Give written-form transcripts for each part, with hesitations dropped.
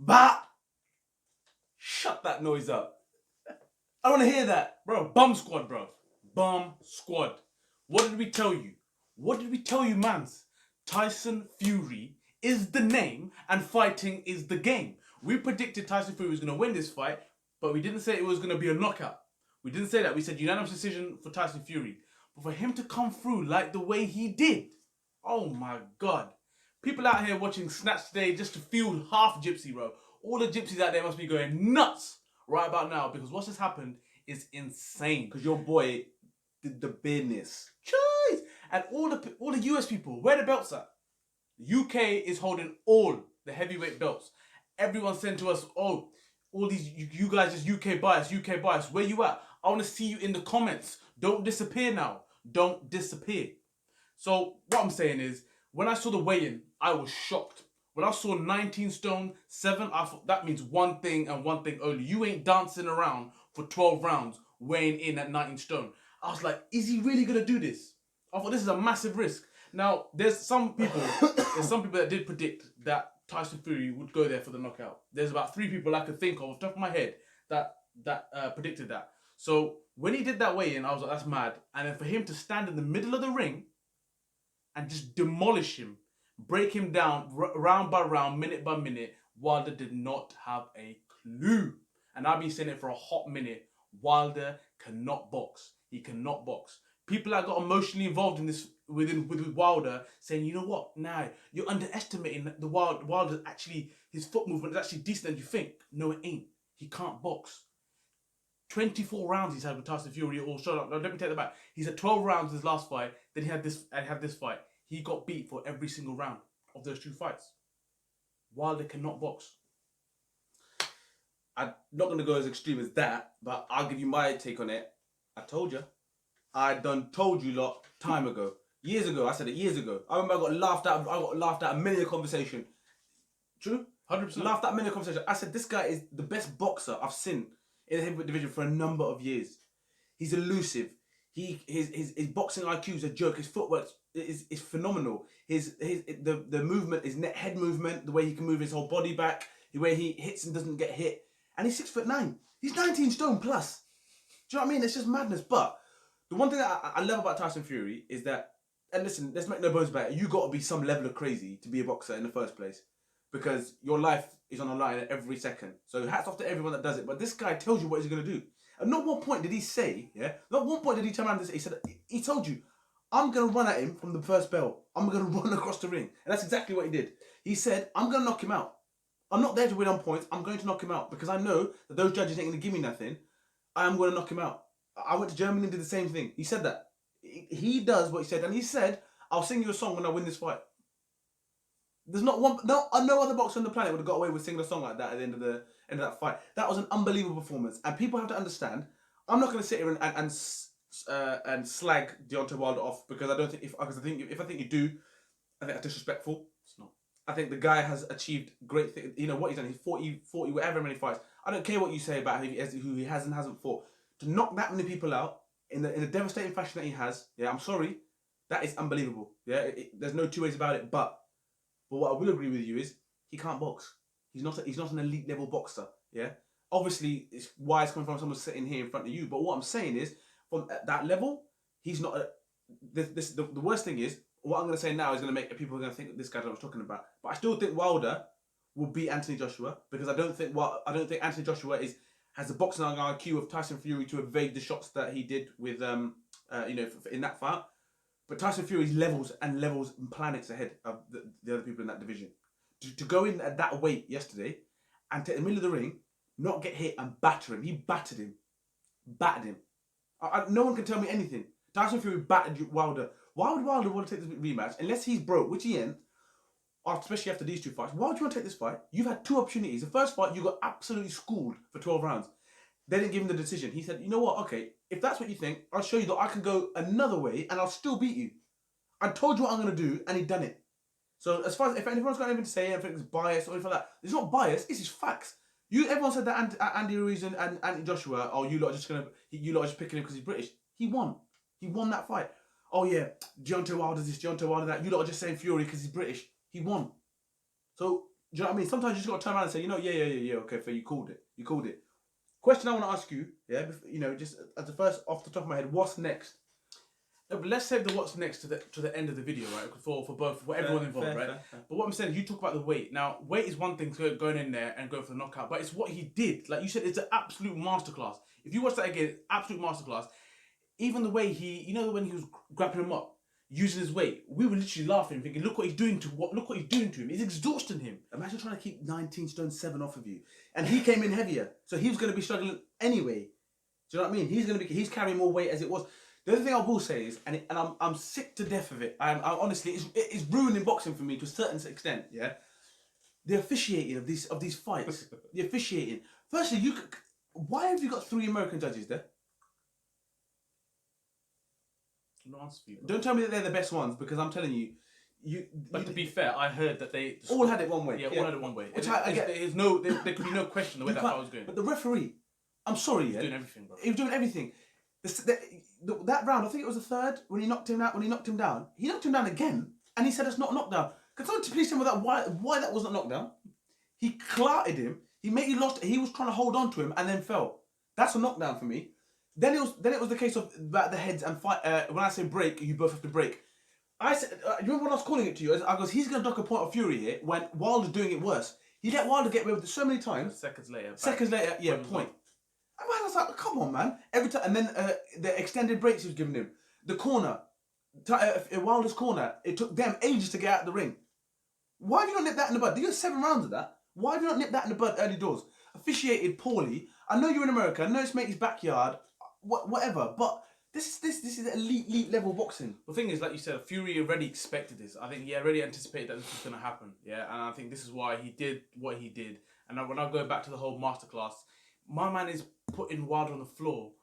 Bah! Shut that noise up. I don't want to hear that. Bro, bum squad, bro. Bum squad. What did we tell you? What did we tell you, mans? Tyson Fury is the name and fighting is the game. We predicted Tyson Fury was going to win this fight, but we didn't say it was going to be a knockout. We didn't say that. We said unanimous decision for Tyson Fury. But for him to come through like the way he did, oh my God. People out here watching Snatch today just to feel half GYPSY, bro. All the gypsies out there must be going nuts right about now because what's just happened is insane. Because your boy did the business. Jeez. And all the US people, where the belts at? The UK is holding all the heavyweight belts. Everyone sent to us, oh, all these, you guys just UK bias, UK bias. Where you at? I want to see you in the comments. Don't disappear now. Don't disappear. So what I'm saying is, when I saw the weigh-in, I was shocked. When I saw 19 stone, 7, I thought that means one thing and one thing only. You ain't dancing around for 12 rounds weighing in at 19 stone. I was like, is he really going to do this? I thought this is a massive risk. Now, there's some people that did predict that Tyson Fury would go there for the knockout. There's about 3 people I could think of off the top of my head that predicted that. So when he did that weigh-in, I was like, that's mad. And then for him to stand in the middle of the ring and just demolish him, break him down round by round, minute by minute, Wilder did not have a clue. And I've been saying it for a hot minute. Wilder cannot box. He cannot box. People that got emotionally involved in this with Wilder saying, you know what? Nah, you're underestimating the Wilder. Actually, his foot movement is actually decent than you think. No, it ain't. He can't box. 24 rounds he's had with Tyson Fury all shut up. No, let me take that back. He's had 12 rounds in his last fight. Then he had this fight. He got beat for every single round of those 2 fights. Wilder cannot box. I'm not going to go as extreme as that, but I'll give you my take on it. I told you. I done told you lot time ago. Years ago. I said it years ago. I remember I got laughed at a million conversation. True? 100%. Laughed at a million conversation. I said this guy is the best boxer I've seen in the heavyweight division for a number of years. He's elusive. His boxing IQ is a joke. His footwork is phenomenal. The movement, his head movement, the way he can move his whole body back, the way he hits and doesn't get hit. And he's 6'9". He's 19 stone plus. Do you know what I mean? It's just madness. But the one thing that I love about Tyson Fury is that, and listen, let's make no bones about it, you got to be some level of crazy to be a boxer in the first place. Because your life is on the line at every second. So hats off to everyone that does it. But this guy tells you what he's going to do. And not one point did he say, not one point did he turn around and say, he told you, I'm going to run at him from the first bell. I'm going to run across the ring. And that's exactly what he did. He said, I'm going to knock him out. I'm not there to win on points. I'm going to knock him out. Because I know that those judges ain't going to give me nothing. I am going to knock him out. I went to Germany and did the same thing. He said that. He does what he said. And he said, I'll sing you a song when I win this fight. There's no other boxer on the planet would have got away with singing a song like that at the end of that fight. That was an unbelievable performance, and people have to understand. I'm not going to sit here and slag Deontay Wilder off because I don't think if I think you do, I think that's disrespectful. It's not. I think the guy has achieved great things. You know what he's done. He's 40, whatever many fights. I don't care what you say about who he has and hasn't fought. To knock that many people out in the devastating fashion that he has, I'm sorry, that is unbelievable. There's no 2 ways about it. But what I will agree with you is he can't box. He's not an elite level boxer. Obviously, it's why it's coming from someone sitting here in front of you. But what I'm saying is, from that level, he's not. The worst thing is, what I'm going to say now is going to make people going to think that this guy knows what I'm talking about. But I still think Wilder will beat Anthony Joshua because I don't think Anthony Joshua has the boxing IQ of Tyson Fury to evade the shots that he did with in that fight. But Tyson Fury's levels and planets ahead of the other people in that division. To go in at that weight yesterday and take the middle of the ring, not get hit and batter him. He battered him. Battered him. No one can tell me anything. Tyson Fury battered Wilder. Why would Wilder want to take this rematch unless he's broke, which he ain't, especially after these 2 fights? Why would you want to take this fight? You've had 2 opportunities. The first fight, you got absolutely schooled for 12 rounds. They didn't give him the decision. He said, you know what? Okay, if that's what you think, I'll show you that I can go another way and I'll still beat you. I told you what I'm going to do and he done it. So as far as if anyone's got anything to say, anything is biased or anything like that, it's not bias, it's just facts. Everyone said that Andy Ruiz and Anthony Joshua, you lot are just picking him because he's British. He won. He won that fight. Oh yeah, Deontay Wilder's this, Deontay Wilder that. You lot are just saying Fury because he's British. He won. So Do you know what I mean? Sometimes you just got to turn around and say, you know, yeah, okay, fair, you called it. You called it. Question I want to ask you, yeah, you know, just as the first off the top of my head, what's next? No, but let's save the what's next to the end of the video, right? For everyone involved, right? Fair. But what I'm saying, you talk about the weight. Now, weight is one thing to going in there and going for the knockout, but it's what he did. Like you said, it's an absolute masterclass. If you watch that again, absolute masterclass. Even the way he, when he was grappling him up, using his weight, we were literally laughing, thinking, look what he's doing to him. He's exhausting him. Imagine trying to keep 19 stone 7 off of you, and he came in heavier, so he was going to be struggling anyway. Do you know what I mean? He's carrying more weight as it was. The other thing I will say is, and I'm sick to death of it. I honestly, it's ruining boxing for me to a certain extent. Yeah, the officiating of these fights, the officiating. Firstly, why have you got 3 American judges there? No answer for you, bro. Don't tell me that they're the best ones, because I'm telling you. But to be fair, I heard that they all had it one way. Yeah, all had it one way. Which I get. There could be no question the way that fight was going. But the referee, I'm sorry, he was doing everything, bro. He was doing everything. That round, I think it was the third, when he knocked him out. When he knocked him down again, and he said it's not a knockdown. Can someone please tell me that why that wasn't a knockdown? He clarted him. He lost. He was trying to hold on to him and then fell. That's a knockdown for me. Then it was the case of the heads and fight. When I say break, you both have to break. I said, you remember when I was calling it to you? I goes, he's going to duck a point of fury here when Wilder's doing it worse. He let Wilder get away with it so many times. Seconds later, yeah, point. And man, I was like, come on, man. Every time, and then the extended breaks he was giving him, the corner, Wilder's corner. It took them ages to get out of the ring. Why have you not nipped that in the bud? You got 7 rounds of that. Why have you not nipped that in the bud early doors? Officiated poorly. I know you're in America. I know it's Matey's backyard. Whatever, but this is elite level boxing. The thing is, like you said, Fury already expected this. I think he already anticipated that this was going to happen. Yeah, and I think this is why he did what he did. And when I go back to the whole masterclass, my man is putting Wilder on the floor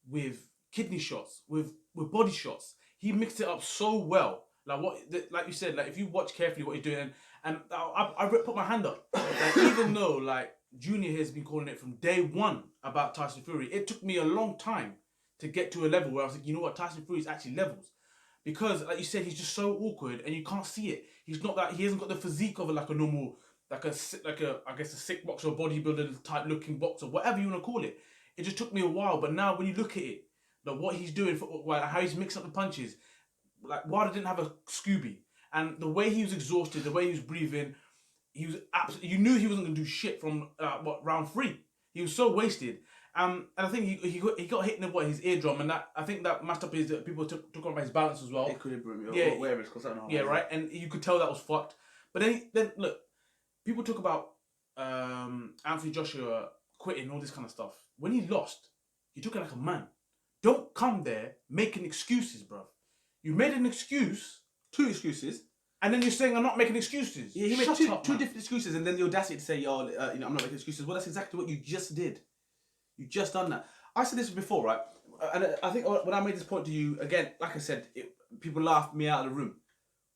with kidney shots, with body shots. He mixed it up so well. Like you said, like if you watch carefully what he's doing, and I put my hand up. Like, even though like Junior has been calling it from day one about Tyson Fury, it took me a long time to get to a level where I was like, you know what, Tyson Fury is actually levels. Because like you said, he's just so awkward and you can't see it. He hasn't got the physique of like a normal, I guess a sick boxer or bodybuilder type looking boxer, whatever you want to call it. It just took me a while, but now when you look at it, like what he's doing, how he's mixing up the punches, like Wilder didn't have a Scooby. And the way he was exhausted, the way he was breathing, he was absolutely. You knew he wasn't gonna do shit from round 3. He was so wasted. And I think he got hit in his eardrum, and that I think that messed up his. People took on his balance as well. Equilibrium, yeah, whatever it's called. Yeah, right. And you could tell that was fucked. But then look, people talk about Anthony Joshua quitting and all this kind of stuff. When he lost, he took it like a man. Don't come there making excuses, bruv. You made an excuse, 2 excuses. And then you're saying I'm not making excuses. Yeah, he made two different excuses, and then the audacity to say, I'm not making excuses. Well, that's exactly what you just did. You just done that. I said this before, right? And I think when I made this point to you, again, like I said, people laughed me out of the room.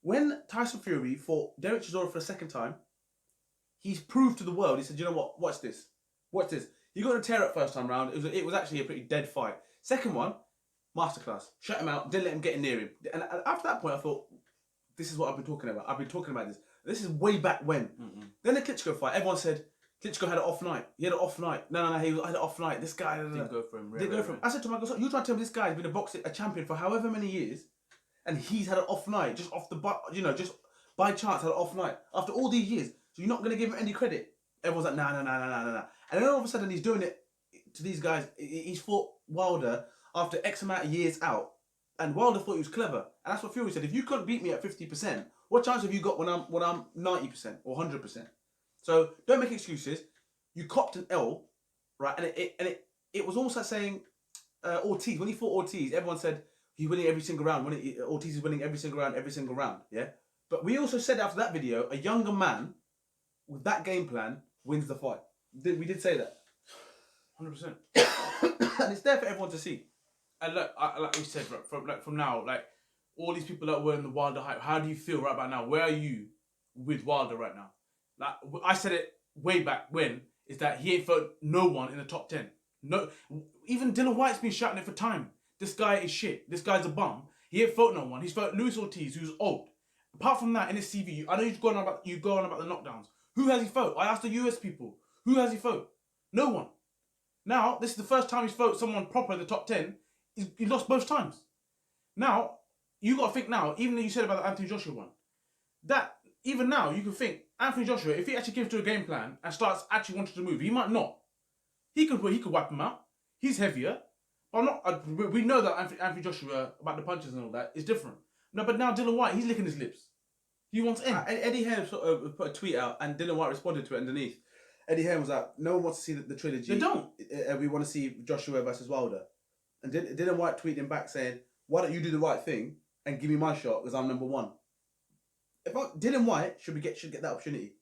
When Tyson Fury fought Derek Chisora for the second time, he's proved to the world, he said, you know what, watch this. He got a tear up first time round. It was actually a pretty dead fight. Second one, masterclass. Shut him out, didn't let him get in near him. And after that point, I thought, this is what I've been talking about. I've been talking about this. This is way back when. Mm-hmm. Then the Klitschko fight, everyone said, Klitschko had an off night. He had an off night. No, he had an off night. This guy didn't go for him. Didn't go for him. I said to Michael, you're trying to tell me this guy's been a champion for however many years, and he's had an off night just off the just by chance had an off night after all these years. So you're not going to give him any credit? Everyone's like, nah. And then all of a sudden he's doing it to these guys. He's fought Wilder after X amount of years out, and Wilder thought he was clever. And that's what Fury said. If you couldn't beat me at 50%, what chance have you got when I'm 90% or 100%? So don't make excuses. You copped an L, right? And it was almost like saying Ortiz. When he fought Ortiz, everyone said he's winning every single round. Ortiz is winning every single round. Yeah. But we also said after that video, a younger man with that game plan wins the fight. We did say that. 100%. And it's there for everyone to see. And look, like we said, from now, like all these people that were in the Wilder hype, how do you feel right about now? Where are you with Wilder right now? Like I said it way back when, is that he ain't fought no one in the top 10. No, even Dylan White's been shouting it for time. This guy is shit. This guy's a bum. He ain't fought no one. He's fought Luis Ortiz, who's old. Apart from that, in his CV, I know you're going on about the knockdowns. Who has he fought? I asked the US people. Who has he fought? No one. Now, this is the first time he's fought someone proper in the top 10. He lost both times. Now, you got to think now, even though you said about the Anthony Joshua one, that even now you can think, Anthony Joshua, if he actually gives to a game plan and starts actually wanting to move, he might not. He could wipe him out. He's heavier. We know that Anthony Joshua, about the punches and all that, is different. No, but now Dylan White, he's licking his lips. He wants in. Eddie Hearn sort of put a tweet out, and Dylan White responded to it underneath. Eddie Hearn was like, no one wants to see the trilogy. They don't. We want to see Joshua versus Wilder. And Dylan White tweeted him back saying, why don't you do the right thing and give me my shot because I'm number one. Dylan White should get that opportunity.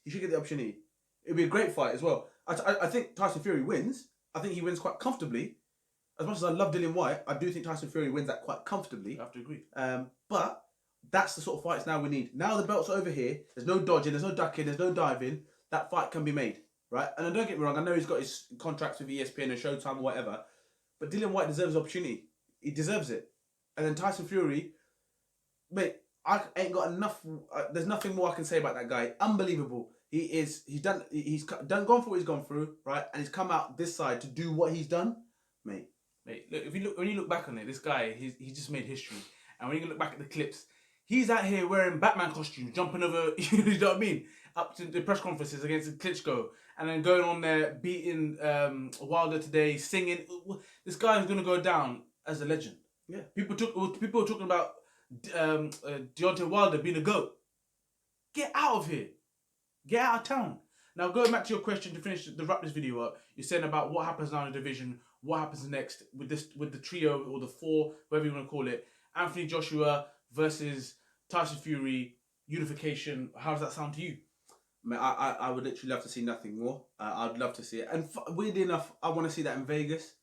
He should get the opportunity. It'd be a great fight as well. I think Tyson Fury wins. I think he wins quite comfortably. As much as I love Dylan White, I do think Tyson Fury wins that quite comfortably. I have to agree. But that's the sort of fights now we need. Now the belt's over here. There's no dodging. There's no ducking. There's no diving. That fight can be made, right? And don't get me wrong. I know he's got his contracts with ESPN and Showtime or whatever. But Dylan White deserves the opportunity. He deserves it. And then Tyson Fury, mate, I ain't got enough. There's nothing more I can say about that guy. Unbelievable. He's gone for what he's gone through, right? And he's come out this side to do what he's done, mate. Look, when you look back on it, this guy, he just made history. And when you look back at the clips, he's out here wearing Batman costumes, jumping over, you know what I mean, up to the press conferences against Klitschko, and then going on there beating Wilder today, singing. This guy is gonna go down as a legend. Yeah. People were talking about Deontay Wilder being a GOAT. Get out of here. Get out of town. Now, going back to your question to wrap this video up, you're saying about what happens now in the division, what happens next with the trio or the four, whatever you want to call it. Anthony Joshua versus Tyson Fury, unification. How does that sound to you? I would literally love to see nothing more. I'd love to see it. And weirdly enough, I want to see that in Vegas.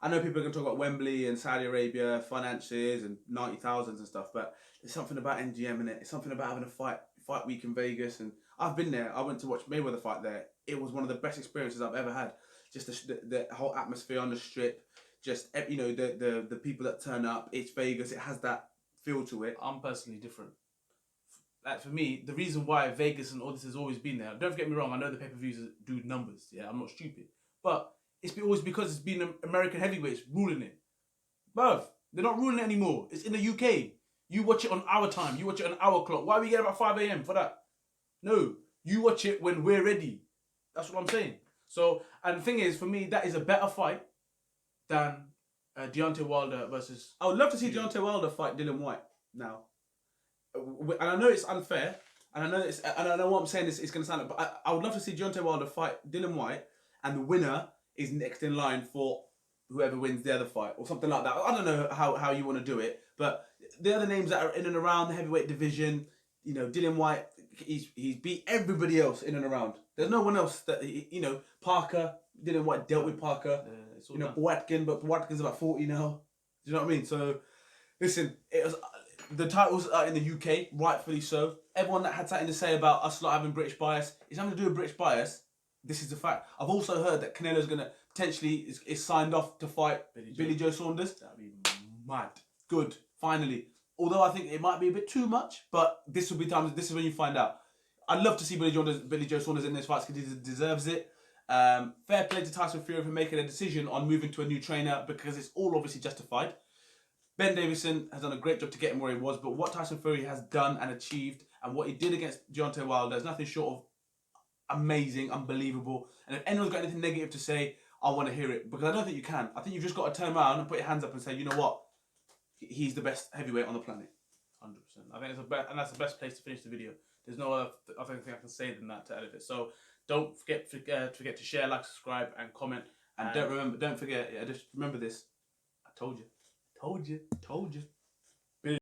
I know people are going to talk about Wembley and Saudi Arabia, finances and 90,000s and stuff, but there's something about MGM in it. It's something about having a fight week in Vegas. And I've been there. I went to watch Mayweather fight there. It was one of the best experiences I've ever had. Just the whole atmosphere on the strip. Just, you know, the people that turn up. It's Vegas. It has that feel to it. I'm personally different. Like for me, the reason why Vegas and all this has always been there, don't get me wrong, I know the pay-per-views do numbers, yeah, I'm not stupid. But it's always because it's been American heavyweights ruling it. Bruv, they're not ruling it anymore. It's in the UK. You watch it on our time. You watch it on our clock. Why are we getting about 5 a.m. for that? No, you watch it when we're ready. That's what I'm saying. So, and the thing is, for me, that is a better fight than Deontay Wilder versus... I would love to see Deontay Wilder fight Dylan White now. And I know it's unfair, and I know what I'm saying is it's going to sound like, but I would love to see Deontay Wilder fight Dylan White, and the winner is next in line for whoever wins the other fight, or something like that. I don't know how you want to do it, but the other names that are in and around the heavyweight division, you know, Dylan White, he's beat everybody else in and around. There's no one else that, you know, Parker, Dylan White dealt with Parker, you know, Boatkin, but Boatkin's about 40 now. Do you know what I mean? So, listen, the titles are in the UK, rightfully so. Everyone that had something to say about us not having British bias, it's nothing to do with British bias. This is the fact. I've also heard that Canelo's going to potentially is signed off to fight Billy Joe Saunders. That'd be mad. Good, finally. Although I think it might be a bit too much, but this will be time. This is when you find out. I'd love to see Billy Joe Saunders in this fight because he deserves it. Fair play to Tyson Fury for making a decision on moving to a new trainer because it's all obviously justified. Ben Davison has done a great job to get him where he was, but what Tyson Fury has done and achieved and what he did against Deontay Wilder is nothing short of amazing, unbelievable. And if anyone's got anything negative to say, I want to hear it because I don't think you can. I think you've just got to turn around and put your hands up and say, you know what? He's the best heavyweight on the planet. 100%. I think and that's the best place to finish the video. There's no other thing I can say than that to edit it. So don't forget to share, like, subscribe, and comment. And don't forget. Just remember this. I told you.